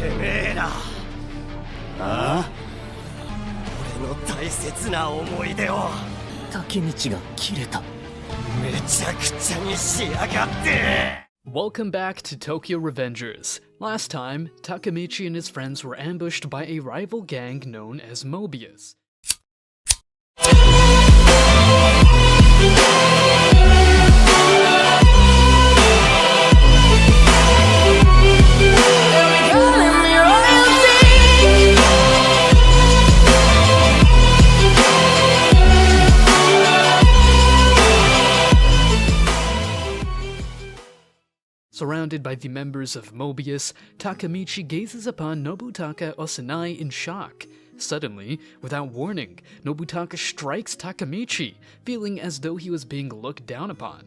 てめえら。ああ、俺の大切な思い出を竹道が切れた。めちゃくちゃにしやがって。 Welcome back to Tokyo Revengers. Last time, Takemichi and his friends were ambushed by a rival gang known as Mobius. Surrounded by the members of Mobius, Takemichi gazes upon Nobutaka Osanai in shock. Suddenly, without warning, Nobutaka strikes Takemichi, feeling as though he was being looked down upon.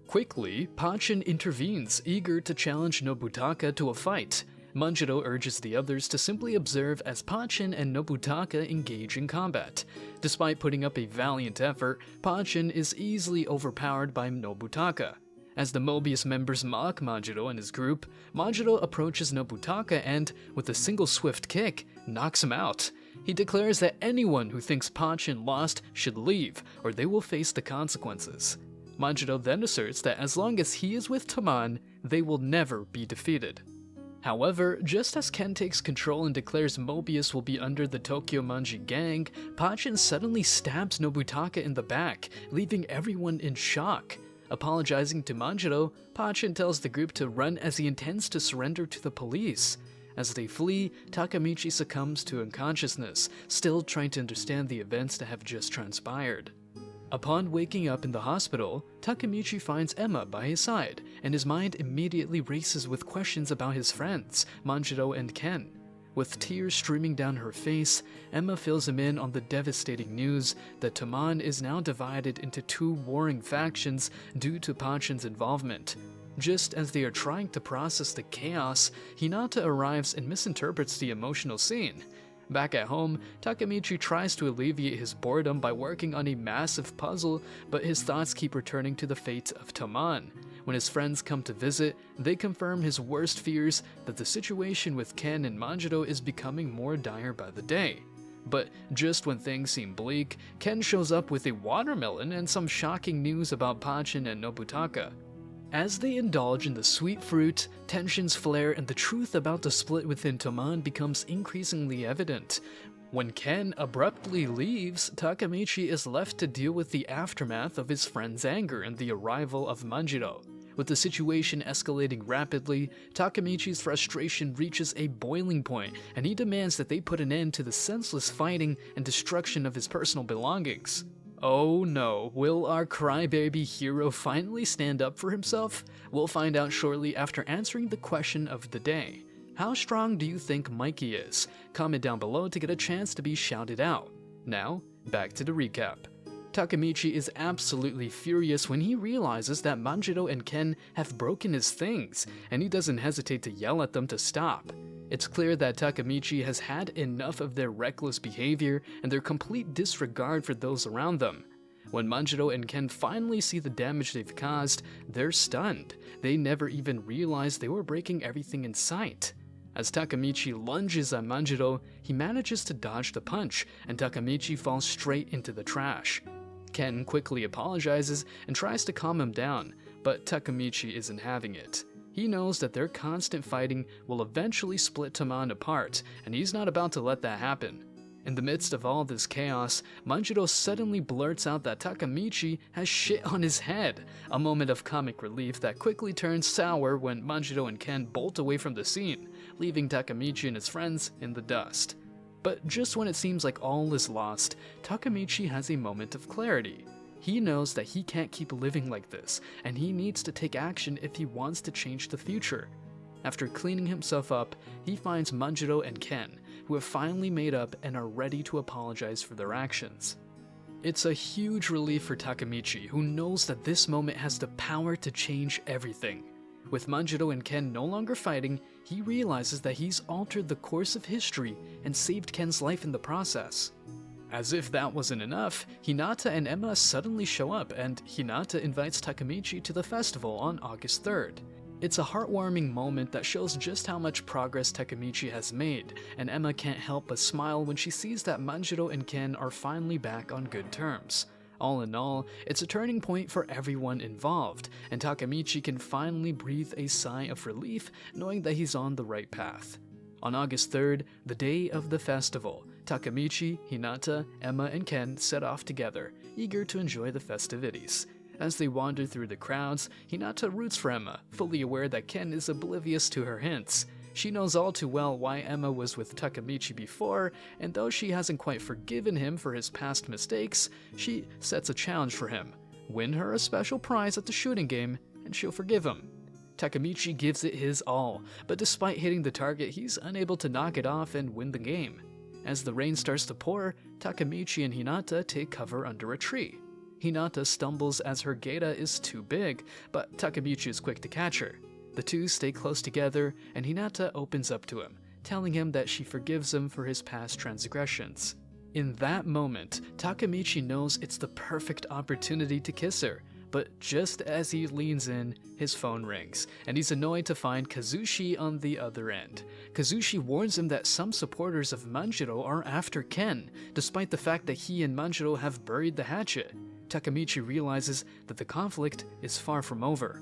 Quickly, Pachin intervenes, eager to challenge Nobutaka to a fight. Manjiro urges the others to simply observe as Pachin and Nobutaka engage in combat. Despite putting up a valiant effort, Pachin is easily overpowered by Nobutaka. As the Mobius members mock Manjiro and his group, Manjiro approaches Nobutaka and, with a single swift kick, knocks him out. He declares that anyone who thinks Pachin lost should leave, or they will face the consequences. Manjiro then asserts that as long as he is with Taman, they will never be defeated. However, just as Ken takes control and declares Mobius will be under the Tokyo Manji gang, Pachin suddenly stabs Nobutaka in the back, leaving everyone in shock. Apologizing to Manjiro, Pachin tells the group to run as he intends to surrender to the police. As they flee, Takemichi succumbs to unconsciousness, still trying to understand the events that have just transpired. Upon waking up in the hospital, Takemichi finds Emma by his side, and his mind immediately races with questions about his friends, Manjiro and Ken. With tears streaming down her face, Emma fills him in on the devastating news that Taman is now divided into two warring factions due to Pachin's involvement. Just as they are trying to process the chaos, Hinata arrives and misinterprets the emotional scene. Back at home, Takemichi tries to alleviate his boredom by working on a massive puzzle, but his thoughts keep returning to the fate of Taman. When his friends come to visit, they confirm his worst fears that the situation with Ken and Manjiro is becoming more dire by the day. But just when things seem bleak, Ken shows up with a watermelon and some shocking news about Pachin and Nobutaka. As they indulge in the sweet fruit, tensions flare and the truth about the split within Taman becomes increasingly evident. When Ken abruptly leaves, Takemichi is left to deal with the aftermath of his friend's anger and the arrival of Manjiro. With the situation escalating rapidly, Takemichi's frustration reaches a boiling point, and he demands that they put an end to the senseless fighting and destruction of his personal belongings. Oh no, will our crybaby hero finally stand up for himself? We'll find out shortly after answering the question of the day. How strong do you think Mikey is? Comment down below to get a chance to be shouted out. Now, back to the recap. Takemichi is absolutely furious when he realizes that Manjiro and Ken have broken his things, and he doesn't hesitate to yell at them to stop. It's clear that Takemichi has had enough of their reckless behavior and their complete disregard for those around them. When Manjiro and Ken finally see the damage they've caused, they're stunned. They never even realized they were breaking everything in sight. As Takemichi lunges at Manjiro, he manages to dodge the punch, and Takemichi falls straight into the trash. Ken quickly apologizes and tries to calm him down, but Takemichi isn't having it. He knows that their constant fighting will eventually split Taman apart, and he's not about to let that happen. In the midst of all this chaos, Manjiro suddenly blurts out that Takemichi has shit on his head, a moment of comic relief that quickly turns sour when Manjiro and Ken bolt away from the scene, leaving Takemichi and his friends in the dust. But just when it seems like all is lost, Takemichi has a moment of clarity. He knows that he can't keep living like this, and he needs to take action if he wants to change the future. After cleaning himself up, he finds Manjiro and Ken, who have finally made up and are ready to apologize for their actions. It's a huge relief for Takemichi, who knows that this moment has the power to change everything. With Manjiro and Ken no longer fighting, he realizes that he's altered the course of history and saved Ken's life in the process. As if that wasn't enough, Hinata and Emma suddenly show up, and Hinata invites Takemichi to the festival on August 3rd. It's a heartwarming moment that shows just how much progress Takemichi has made, and Emma can't help but smile when she sees that Manjiro and Ken are finally back on good terms. All in all, it's a turning point for everyone involved, and Takemichi can finally breathe a sigh of relief knowing that he's on the right path. On August 3rd, the day of the festival, Takemichi, Hinata, Emma, and Ken set off together, eager to enjoy the festivities. As they wander through the crowds, Hinata roots for Emma, fully aware that Ken is oblivious to her hints. She knows all too well why Emma was with Takemichi before, and though she hasn't quite forgiven him for his past mistakes, she sets a challenge for him. Win her a special prize at the shooting game, and she'll forgive him. Takemichi gives it his all, but despite hitting the target, he's unable to knock it off and win the game. As the rain starts to pour, Takemichi and Hinata take cover under a tree. Hinata stumbles as her geisha is too big, but Takemichi is quick to catch her. The two stay close together, and Hinata opens up to him, telling him that she forgives him for his past transgressions. In that moment, Takemichi knows it's the perfect opportunity to kiss her, but just as he leans in, his phone rings, and he's annoyed to find Kazushi on the other end. Kazushi warns him that some supporters of Manjiro are after Ken, despite the fact that he and Manjiro have buried the hatchet. Takemichi realizes that the conflict is far from over.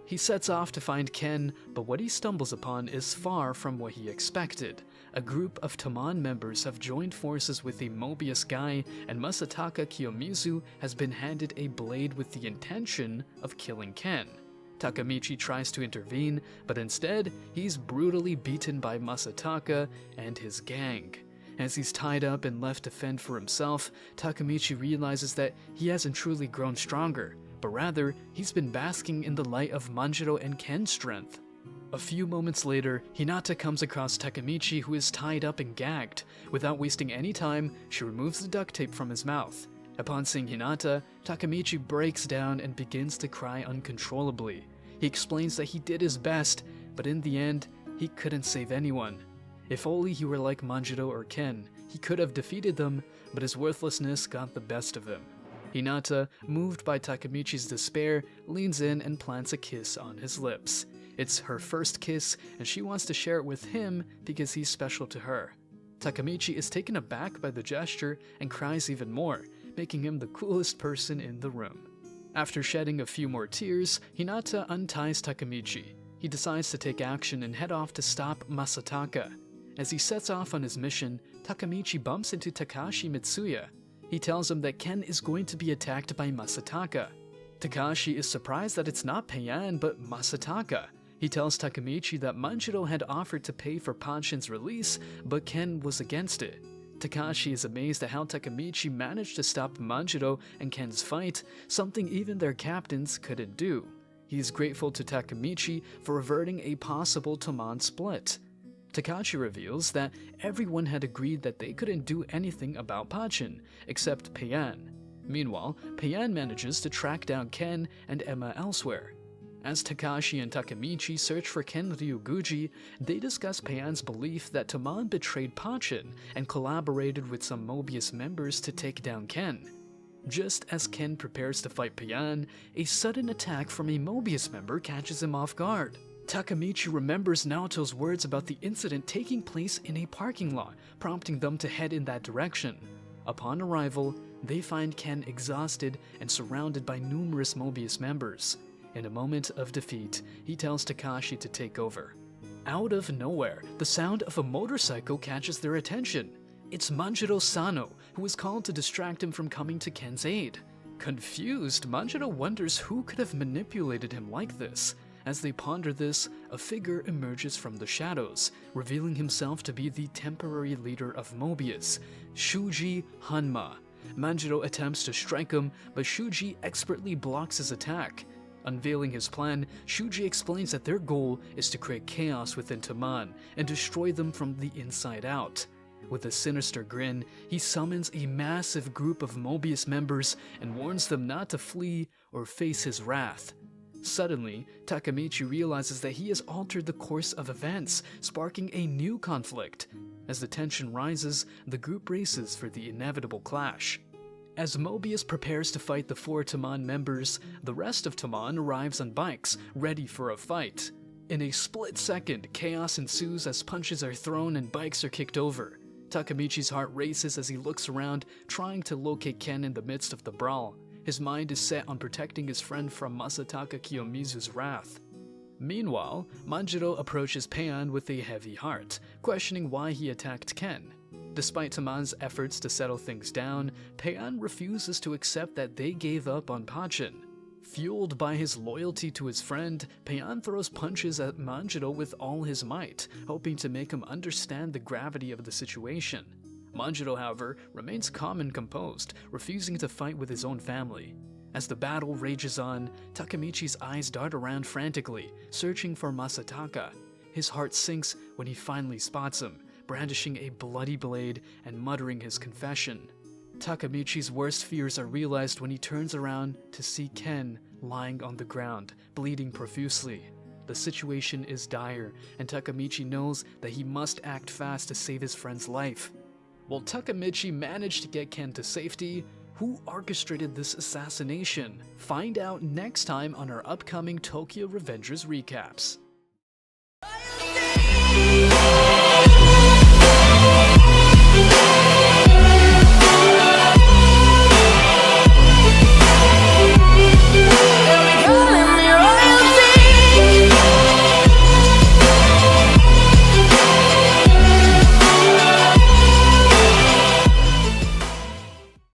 He sets off to find Ken, but what he stumbles upon is far from what he expected. A group of Tamon members have joined forces with a Mobius guy, and Masataka Kiyomizu has been handed a blade with the intention of killing Ken. Takemichi tries to intervene, but instead, he's brutally beaten by Masataka and his gang. As he's tied up and left to fend for himself, Takemichi realizes that he hasn't truly grown stronger, but rather, he's been basking in the light of Manjiro and Ken's strength. A few moments later, Hinata comes across Takemichi, who is tied up and gagged. Without wasting any time, she removes the duct tape from his mouth. Upon seeing Hinata, Takemichi breaks down and begins to cry uncontrollably. He explains that he did his best, but in the end, he couldn't save anyone. If only he were like Manjiro or Ken, he could have defeated them, but his worthlessness got the best of him. Hinata, moved by Takemichi's despair, leans in and plants a kiss on his lips. It's her first kiss, and she wants to share it with him because he's special to her. Takemichi is taken aback by the gesture and cries even more, making him the coolest person in the room. After shedding a few more tears, Hinata unties Takemichi. He decides to take action and head off to stop Masataka. As he sets off on his mission, Takemichi bumps into Takashi Mitsuya. He tells him that Ken is going to be attacked by Masataka. Takashi is surprised that it's not Payan but Masataka. He tells Takemichi that Manjiro had offered to pay for Panshin's release, but Ken was against it. Takashi is amazed at how Takemichi managed to stop Manjiro and Ken's fight, something even their captains couldn't do. He is grateful to Takemichi for averting a possible Tamon split. Takashi reveals that everyone had agreed that they couldn't do anything about Panshin, except Payan. Meanwhile, Payan manages to track down Ken and Emma elsewhere. As Takashi and Takemichi search for Ken Ryuguji, they discuss Payan's belief that Tamon betrayed Panshin and collaborated with some Mobius members to take down Ken. Just as Ken prepares to fight Payan, a sudden attack from a Mobius member catches him off guard. Takemichi remembers Naoto's words about the incident taking place in a parking lot, prompting them to head in that direction. Upon arrival, they find Ken exhausted and surrounded by numerous Mobius members. In a moment of defeat, he tells Takashi to take over. Out of nowhere, the sound of a motorcycle catches their attention. It's Manjiro Sano, who is called to distract him from coming to Ken's aid. Confused, Manjiro wonders who could have manipulated him like this. As they ponder this, a figure emerges from the shadows, revealing himself to be the temporary leader of Mobius, Shuji Hanma. Manjiro attempts to strike him, but Shuji expertly blocks his attack. Unveiling his plan, Shuji explains that their goal is to create chaos within Tamon and destroy them from the inside out. With a sinister grin, he summons a massive group of Mobius members and warns them not to flee or face his wrath. Suddenly, Takemichi realizes that he has altered the course of events, sparking a new conflict. As the tension rises, the group races for the inevitable clash. As Mobius prepares to fight the 4 Tamon members, the rest of Tamon arrives on bikes, ready for a fight. In a split second, chaos ensues as punches are thrown and bikes are kicked over. Takemichi's heart races as he looks around, trying to locate Ken in the midst of the brawl. His mind is set on protecting his friend from Masataka Kiyomizu's wrath. Meanwhile, Manjiro approaches Paon with a heavy heart, questioning why he attacked Ken. Despite Tamon's efforts to settle things down, Paon refuses to accept that they gave up on Pachin. Fueled by his loyalty to his friend, Paon throws punches at Manjiro with all his might, hoping to make him understand the gravity of the situation. Manjiro, however, remains calm and composed, refusing to fight with his own family. As the battle rages on, Takemichi's eyes dart around frantically, searching for Masataka. His heart sinks when he finally spots him, brandishing a bloody blade and muttering his confession. Takemichi's worst fears are realized when he turns around to see Ken lying on the ground, bleeding profusely. The situation is dire, and Takemichi knows that he must act fast to save his friend's life. Will Takemichi manage to get Ken to safety? Who orchestrated this assassination? Find out next time on our upcoming Tokyo Revengers recaps.